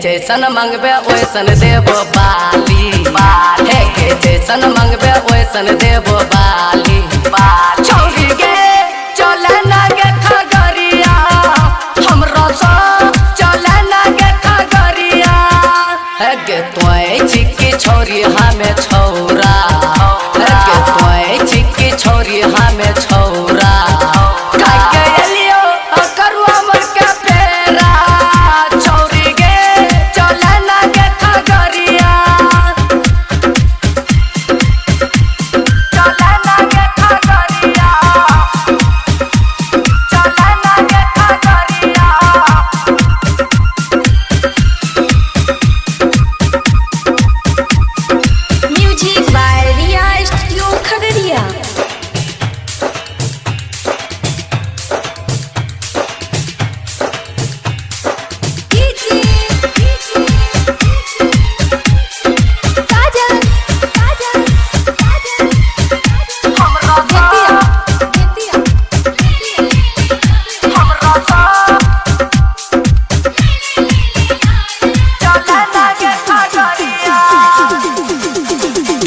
जैसन मंगबे वैसन देबो बाली हे के जैसन मंगबे वैसन देबो बाली छौरी गे चले ना गे खगरिया हमरा सा चले ना गे खगरिया हे गे तोय चिक्की छौरी हमें छौरा हे गे तोय चिक्की छौरी हमें छौरा काके एलियो करुआ मर के पेरा छौरी गे चले ना गे खगरिया चले ना गे खगरिया चले ना गे Khagaria music by Riya studio Khagaria.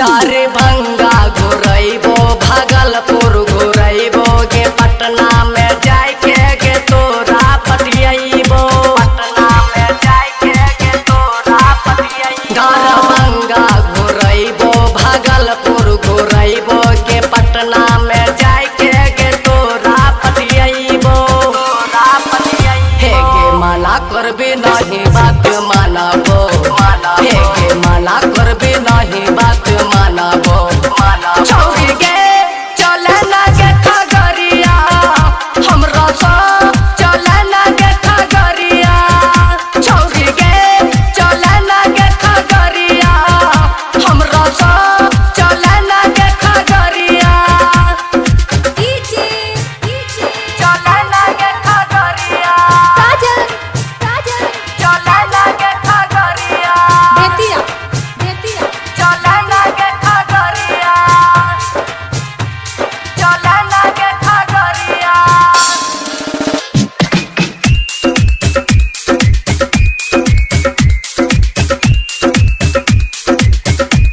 तारे भंगा घुरैबो भागलपुर घुरैबो गे पटना में जाके गे तोरा पटियैबो पटना में जाके गे तोरा पटियैबो दरभंगा घुरैबो भागलपुर घुरैबो गे पटना में जाके गे तोरा पटियैबो हे गे मना करबे नहीं बात मानबो हे गे मना करबे नहीं बात मानबो छौरी गे चले ना गे खगरिया हमरा सा चले ना गे खगरिया छौरी गे चले ना गे खगरिया हमरा सा चले ना गे खगरिया चले ना गे खगरिया चले ना गे खगरिया चले ना गे खगरिया चले ना गे Khagaria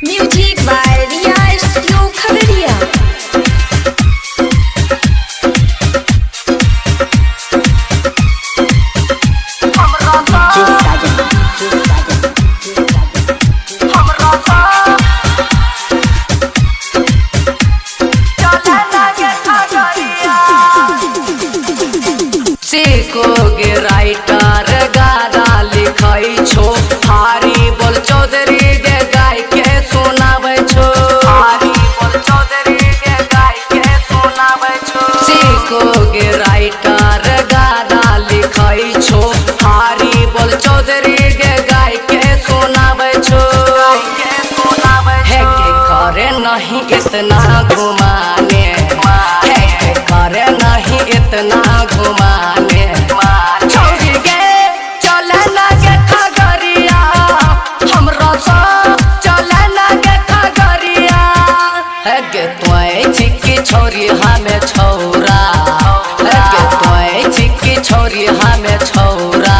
music by Riya studio Khagaria. हमरा सा हमरा सा चले ना गे खगरिया सीखो गे राइटर गाना लिखै छो हारी बोल चौधरी गे गाय के सुनाबै छो हारी बोल चौधरी गे गाय के सुनाबै छो सीखो गे राइटर गाना लिखै छो हारी बोल चौधरी गे गाय के सुनाबै छो हे के करे नहीं इतना घुमाने हे के करे नहीं इतना घुमाने छौरी गे चले ना गे खगरिया हमरा सा चले ना गे खगरिया हे गे तोय चिक्की छौरी हमें छौरा हे गे तोय चिक्की छौरी हमें छौरा